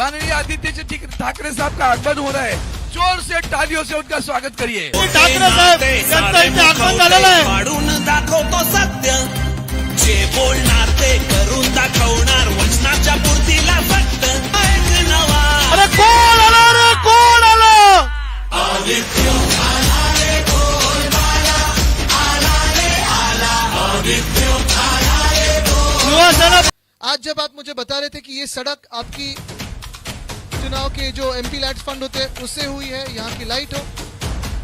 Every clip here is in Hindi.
माननीय आदित्य ठाकरे साहब का आगमन हो रहा है। जोर से तालियों से उनका स्वागत करिए। ठाकरे साहेब यांचं इथे आगमन झालेलं आहे। वाढून दाखवतो सत्य, जे बोलणार ते करून दाखवणार, वचनाच्या पूर्तीला फक्त एक नवा। अरे कोण आलं रे, कोण आलं? आदित्य आला रे, गोलमाला आला रे, आला आदित्य आला रे, युवा आज जब आप मुझे बता रहे थे कि ये सड़क आपकी चुनाव के जो एमपी लैंड फंड होते हैं उससे हुई है, यहाँ की लाइट हो,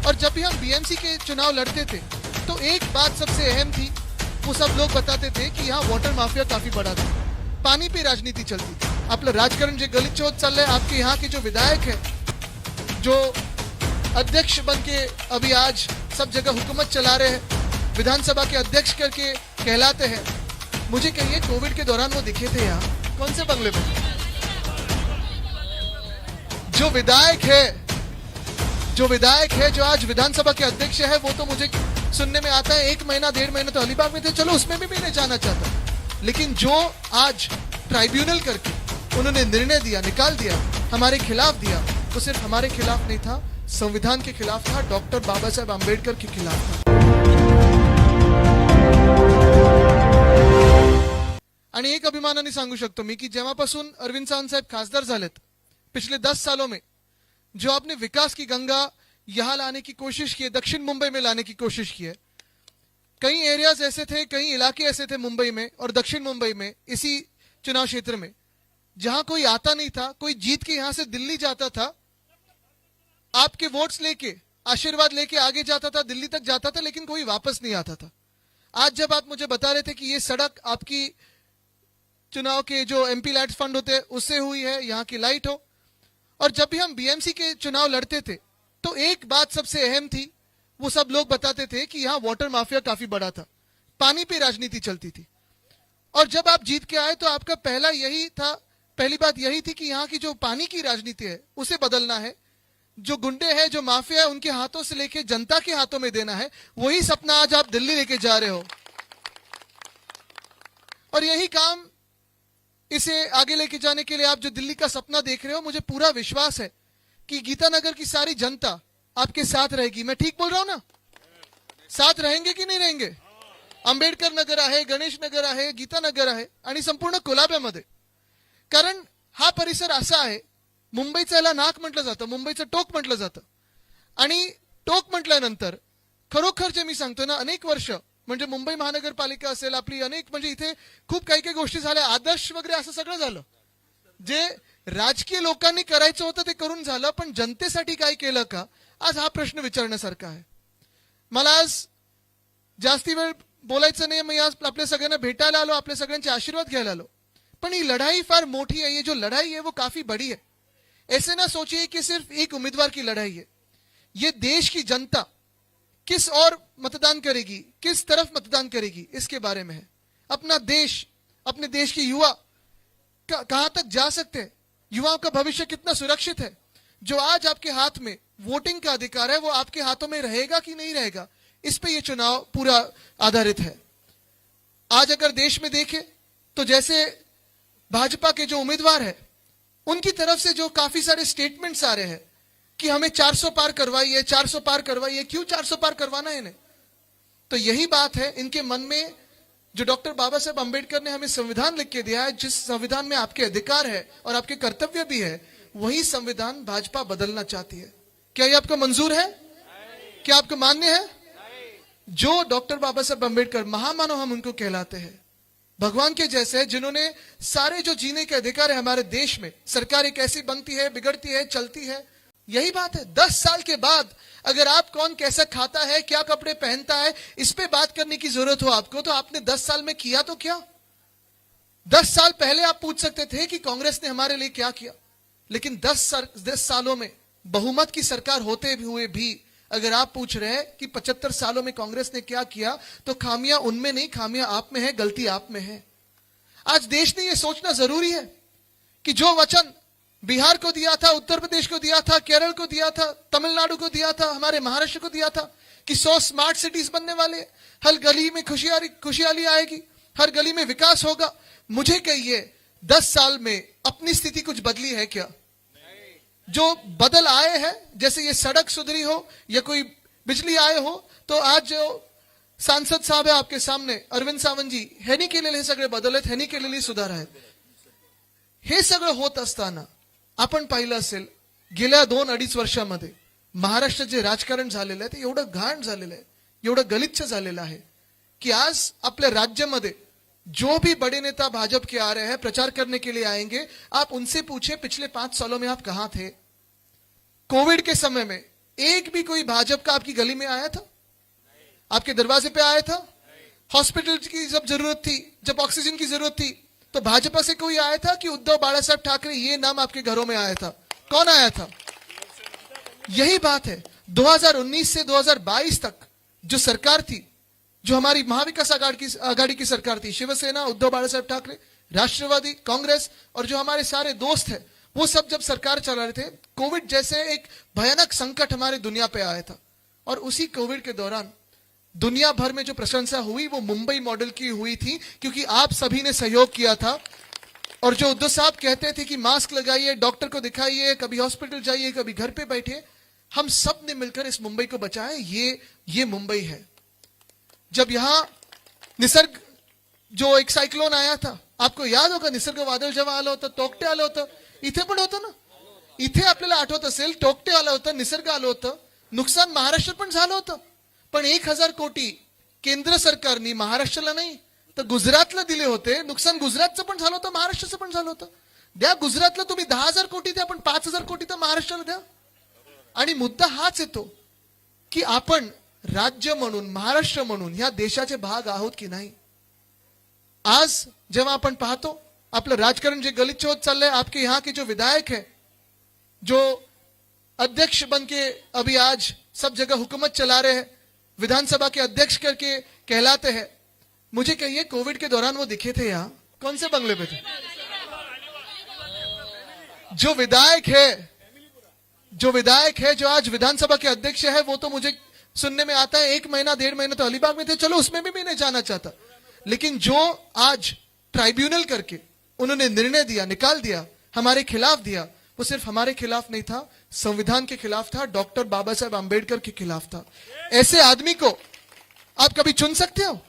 और जब भी हम बीएमसी के चुनाव लड़ते थे तो एक बात सबसे अहम थी, वो सब लोग बताते थे कि यहाँ वाटर माफिया काफी बड़ा था, पानी पे राजनीति चलती थी। आपलं राजकारण जे गलिच्छ होत चाललंय, आपके यहाँ के जो विधायक है, जो अध्यक्ष बन के अभी आज सब जगह हुकूमत चला रहे हैं, विधानसभा के अध्यक्ष करके कहलाते हैं, मुझे कहिए कोविड के दौरान वो दिखे थे यहाँ कौन से बंगले में? जो विधायक है जो आज विधानसभा के अध्यक्ष है, वो तो मुझे सुनने में आता है 1 महीना 1.5 महीना तो अलीबाग में थे, चलो उसमें भी मैं नहीं जाना चाहता, लेकिन जो आज ट्राइब्यूनल करके उन्होंने निर्णय दिया, निकाल दिया, हमारे खिलाफ दिया, वो सिर्फ हमारे खिलाफ नहीं था, संविधान के खिलाफ था, डॉक्टर बाबा साहेब आंबेडकर के खिलाफ था। आणि एक अभिमानाने सांगू शकतो मी की जेव्हापासून अरविंद सावंत साहेब खासदार झालेत, पिछले 10 सालों में जो आपने विकास की गंगा यहां लाने की कोशिश की है, दक्षिण मुंबई में लाने की कोशिश की है, कई एरियाज ऐसे थे, कई इलाके ऐसे थे मुंबई में और दक्षिण मुंबई में, इसी चुनाव क्षेत्र में, जहां कोई आता नहीं था, कोई जीत के यहां से दिल्ली जाता था, आपके वोट्स लेके, आशीर्वाद लेके आगे जाता था, दिल्ली तक जाता था, लेकिन कोई वापस नहीं आता था। आज जब आप मुझे बता रहे थे कि ये सड़क आपकी चुनाव के जो एमपी लैंड फंड होते हैं उससे हुई है, यहाँ की लाइट हो, और जब भी हम बीएमसी के चुनाव लड़ते थे तो एक बात सबसे अहम थी, वो सब लोग बताते थे कि यहाँ वाटर माफिया काफी बड़ा था, पानी पे राजनीति चलती थी, और जब आप जीत के आए तो आपका पहली बात यही थी कि यहाँ की जो पानी की राजनीति है उसे बदलना है, जो गुंडे हैं, जो माफिया है, उनके हाथों से लेके जनता के हाथों में देना है। वही सपना आज आप दिल्ली लेके जा रहे हो, और यही काम इसे आगे लेके जाने के लिए आप जो दिल्ली का सपना देख रहे हो, मुझे पूरा विश्वास है कि गीतानगर की सारी जनता आपके साथ रहेगी। मैं ठीक बोल रहा हूं ना? साथ रहेंगे कि नहीं रहेंगे? आंबेडकर नगर आहे, गणेश नगर आहे, गीतानगर आहे आणि संपूर्ण कोलाब्यामध्ये, कारण हा परिसर असा आहे, मुंबईचं याला नाक म्हटलं जातं, मुंबईचं टोक म्हटलं जातं, आणि टोक म्हटल्यानंतर खरोखर जे मी सांगतो ना, अनेक वर्ष म्हणजे मुंबई महानगरपालिका असेल आपली, अनेक म्हणजे इथे खूप काही काही गोष्टी झाल्या, आदर्श वगैरे असं सगळं झालं, जे राजकीय लोकांनी करायचं होतं ते करून झालं, पण जनतेसाठी काय केलं का, आज हा प्रश्न विचारण्यासारखा आहे। मला आज जास्ती वेळ बोलायचं नाही, मी आज आपल्या सगळ्यांना भेटायला आलो, आपल्या सगळ्यांचे आशीर्वाद घ्यायला आलो, पण ही लढाई फार मोठी है, ये जो लड़ाई है वो काफी बड़ी है। ऐसे ना सोचिए कि सिर्फ एक उम्मीदवार की लड़ाई है, ये देश की जनता किस और मतदान करेगी, किस तरफ मतदान करेगी, इसके बारे में है। अपना देश, अपने देश के युवा कहां तक जा सकते हैं, युवाओं का भविष्य कितना सुरक्षित है, जो आज आपके हाथ में वोटिंग का अधिकार है वो आपके हाथों में रहेगा कि नहीं रहेगा, इस पे ये चुनाव पूरा आधारित है। आज अगर देश में देखें तो जैसे भाजपा के जो उम्मीदवार है उनकी तरफ से जो काफी सारे स्टेटमेंट्स आ रहे हैं कि हमें 400 पार करवाइए, 400 पार करवाइए, क्यों 400 पार करवाना है इन्हें? तो यही बात है इनके मन में, जो डॉक्टर बाबा साहेब आंबेडकर ने हमें संविधान लिख के दिया है, जिस संविधान में आपके अधिकार है और आपके कर्तव्य भी है, वही संविधान भाजपा बदलना चाहती है। क्या ये आपको मंजूर है? क्या आपको मान्य है? जो डॉक्टर बाबा साहेब आंबेडकर, महामानव हम उनको कहलाते हैं, भगवान के जैसे, जिन्होंने सारे जो जीने के अधिकार है हमारे देश में, सरकारें कैसी बनती है, बिगड़ती है, चलती है, यही बात है। 10 साल के बाद अगर आप कौन कैसा खाता है, क्या कपड़े पहनता है, इस पे बात करने की जरूरत हो आपको, तो आपने 10 साल में किया तो क्या? 10 साल पहले आप पूछ सकते थे कि कांग्रेस ने हमारे लिए क्या किया, लेकिन 10 सालों में बहुमत की सरकार होते हुए भी अगर आप पूछ रहे हैं कि 75 सालों में कांग्रेस ने क्या किया, तो खामियां उनमें नहीं, खामियां आप में है, गलती आप में है। आज देश ने यह सोचना जरूरी है कि जो वचन बिहार को दिया था, उत्तर प्रदेश को दिया था, केरल को दिया था, तमिलनाडु को दिया था, हमारे महाराष्ट्र को दिया था कि 100 स्मार्ट सिटीज बनने वाले, हर गली में खुशहाली आएगी, हर गली में विकास होगा, मुझे कहिए 10 साल में अपनी स्थिति कुछ बदली है क्या? जो बदल आए हैं, जैसे ये सड़क सुधरी हो या कोई बिजली आए हो, तो आज जो सांसद साहब है आपके सामने अरविंद सावंत जी, ह्यानी केलेले हे सगळे बदल आहेत, ह्यानी केलेली सुधार आहेत. हे सगळं होत असताना आपण पाहिलं असेल गेल्या 2-2.5 वर्षामध्ये महाराष्ट्रात जे राजकारण झालेलं आहे ते एवढं घाण झालेलं आहे, एवढं गलिच्छ झालेलं आहे कि आज अपने राज्य में जो भी बड़े नेता भाजपा के आ रहे हैं, प्रचार करने के लिए आएंगे, आप उनसे पूछे पिछले 5 सालों में आप कहां थे? कोविड के समय में एक भी कोई भाजपा का आपकी गली में आया था? आपके दरवाजे पे आया था? हॉस्पिटल की जब जरूरत थी, जब ऑक्सीजन की जरूरत थी, तो भाजपा से कोई आया था कि उद्धव बाला साहब ठाकरे ये नाम आपके घरों में आया था? कौन आया था? यही बात है. 2019 से 2022 तक जो सरकार थी, जो हमारी महाविकास आघाड़ी की सरकार थी, शिवसेना, उद्धव बाला साहब ठाकरे, राष्ट्रवादी कांग्रेस और जो हमारे सारे दोस्त हैं, वो सब जब सरकार चला रहे थे, कोविड जैसे एक भयानक संकट हमारी दुनिया पे आया था. और उसी कोविड के दौरान दुनिया भर में जो प्रशंसा हुई वो मुंबई मॉडल की हुई थी, क्योंकि आप सभी ने सहयोग किया था. और जो उद्धव साहब कहते थे कि मास्क लगाइए, डॉक्टर को दिखाइए, कभी हॉस्पिटल जाइए, कभी घर पे बैठिए, हम सब ने मिलकर इस मुंबई को बचाया. ये मुंबई है. जब यहां निसर्ग जो एक साइक्लोन आया था, आपको याद होगा, निसर्ग वादळ जेव्हा आलं होतं, टोकटे आलं होतं, इथे पण होतं ना, इथे आपल्याला आठवत असेल, टोकटे आलं होतं, निसर्ग आलं होतं, नुकसान महाराष्ट्रात पण झालं होतं. पण 1000 कोटी केंद्र सरकारने महाराष्ट्राला नाही तर गुजरातला दिले होते. नुकसान गुजरातचं पण झालं होतं, महाराष्ट्राचं पण झालं होतं. द्या गुजरातला तुम्ही 10,000 कोटी द्या, पण 5,000 कोटी तर महाराष्ट्राला द्या. आणि मुद्दा हाच येतो की आपण राज्य म्हणून, महाराष्ट्र म्हणून ह्या देशाचे भाग आहोत की नाही. आज जेव्हा आपण पाहतो आपलं राजकारण जे गलिच्छ होत चाललंय, आपके यहाँ के जो विधायक है, जो अध्यक्ष बन के अभी आज सब जगह हुकूमत चला रहे हैं, विधानसभा के अध्यक्ष करके कहलाते हैं, मुझे कहिए कोविड के दौरान वो दिखे थे यहाँ? कौन से बंगले पे थे? जो विधायक है जो आज विधानसभा के अध्यक्ष है, वो तो मुझे सुनने में आता है 1 महीना 1.5 महीना तो अलीबाग में थे, चलो उसमें भी मैं नहीं जाना चाहता. लेकिन जो आज ट्राइब्यूनल करके उन्होंने निर्णय दिया, निकाल दिया, हमारे खिलाफ दिया, वो सिर्फ हमारे खिलाफ नहीं था, संविधान के खिलाफ था, डॉक्टर बाबा साहब आंबेडकर के खिलाफ था. ऐसे आदमी को आप कभी चुन सकते हो?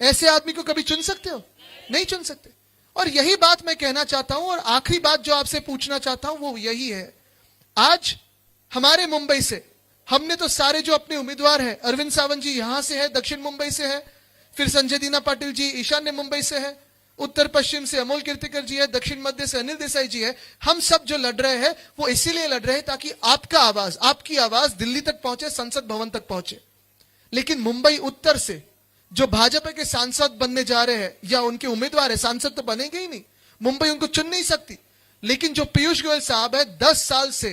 ऐसे आदमी को कभी चुन सकते हो? नहीं चुन सकते. और यही बात मैं कहना चाहता हूं. और आखिरी बात जो आपसे पूछना चाहता हूं वो यही है, आज हमारे मुंबई से हमने तो सारे जो अपने उम्मीदवार हैं, अरविंद सावंत जी यहां से है, दक्षिण मुंबई से है, फिर संजय दीना पाटिल जी ईशान्य मुंबई से है, उत्तर पश्चिम से अमोल कीर्तिकर जी है, दक्षिण मध्य से अनिल देसाई जी है. हम सब जो लड़ रहे हैं वो इसीलिए लड़ रहे हैं ताकि आपका आवाज, आपकी आवाज दिल्ली तक पहुंचे, संसद भवन तक पहुंचे. लेकिन मुंबई उत्तर से जो भाजपा के सांसद बनने जा रहे हैं या उनके उम्मीदवार है, सांसद तो बनेंगे ही नहीं, मुंबई उनको चुन नहीं सकती. लेकिन जो पीयूष गोयल साहब है, 10 साल से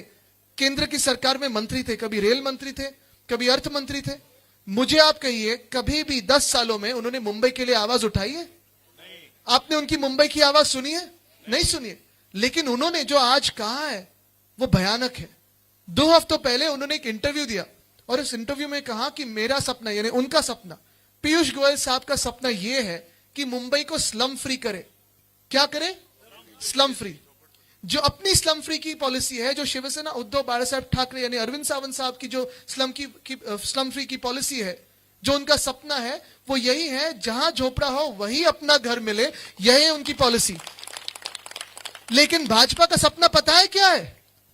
केंद्र की सरकार में मंत्री थे, कभी रेल मंत्री थे, कभी अर्थ मंत्री थे. मुझे आप कहिए, कभी भी 10 सालों में उन्होंने मुंबई के लिए आवाज उठाई है? आपने उनकी मुंबई की आवाज सुनी है? नहीं सुनी है. लेकिन उन्होंने जो आज कहा है वो भयानक है. 2 हफ्तों पहले उन्होंने एक इंटरव्यू दिया और इस इंटरव्यू में कहा कि मेरा सपना, यानी उनका सपना, पीयूष गोयल साहब का सपना यह है कि मुंबई को स्लम फ्री करे. क्या करे? Slum free. जो अपनी स्लम फ्री की पॉलिसी है, जो शिवसेना उद्धव बाला साहब ठाकरे यानी अरविंद सावंत साहब की जो स्लम फ्री की पॉलिसी है, जो उनका सपना है, वो यही है जहां झोपड़ा हो वही अपना घर मिले. यही है उनकी पॉलिसी. लेकिन भाजपा का सपना पता है क्या है?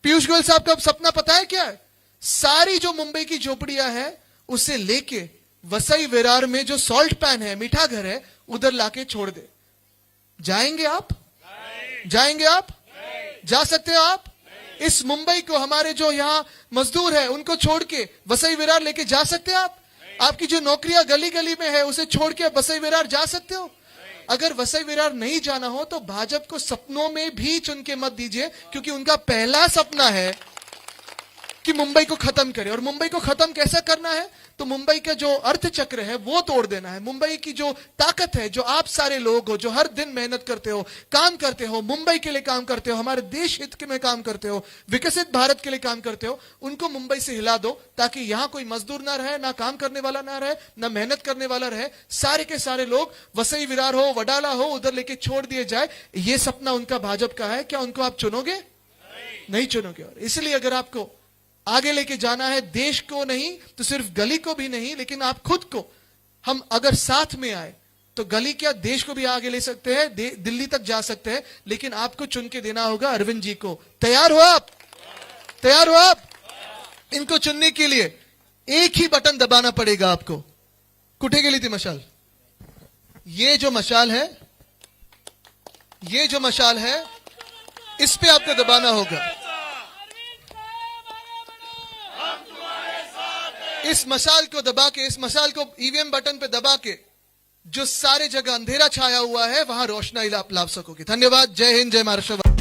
पीयूष गोयल साहब का सपना पता है क्या है? सारी जो मुंबई की झोपड़ियां हैं उसे लेके वसई विरार में जो सॉल्ट पैन है, मीठा घर है, उधर लाके छोड़ दे. जाएंगे आप? जाएंगे आप? जा सकते हो आप? इस मुंबई को, हमारे जो यहां मजदूर है उनको छोड़ के वसई विरार लेके जा सकते हैं आप? आपकी जो नौकरियां गली गली में है उसे छोड़ के वसई विरार जा सकते हो? अगर वसई विरार नहीं जाना हो तो भाजपा को सपनों में भी चुन के मत दीजिए, क्योंकि उनका पहला सपना है कि मुंबई को खत्म करे। और मुंबई को खत्म कैसा करना है? तो मुंबई का जो अर्थ चक्र है वो तोड़ देना है। मुंबई की जो ताकत है, जो आप सारे लोग हो, जो हर दिन मेहनत करते हो, काम करते हो, मुंबई के लिए काम करते हो, हमारे देश हित के में काम करते हो, विकसित भारत के लिए काम करते हो, उनको मुंबई से हिला दो, ताकि यहां कोई मजदूर ना रहे, ना काम करने वाला ना रहे, ना मेहनत करने वाला रहे। सारे के सारे लोग वसई विरार हो, वडाला हो, उधर लेके छोड़ दिए जाए। ये सपना उनका भाजपा का है। क्या उनको आप चुनोगे? नहीं चुनोगे। और इसलिए अगर आपको आगे लेके जाना है, देश को नहीं तो सिर्फ गली को भी नहीं, लेकिन आप खुद को, हम अगर साथ में आए तो गली क्या, देश को भी आगे ले सकते हैं, दिल्ली तक जा सकते हैं। लेकिन आपको चुन के देना होगा अरविंद जी को। तैयार हो आप? तैयार हो आप? इनको चुनने के लिए एक ही बटन दबाना पड़ेगा आपको। कुठे गेली ती मशाल? ये जो मशाल है, ये जो मशाल है, इस पे आपको दबाना होगा। इस मशाल को दबा के, इस मशाल को ईवीएम बटन पे दबा के, जो सारे जगह अंधेरा छाया हुआ है वहां रोशनाई आप ला सकोगे। धन्यवाद। जय हिंद, जय महाराष्ट्र।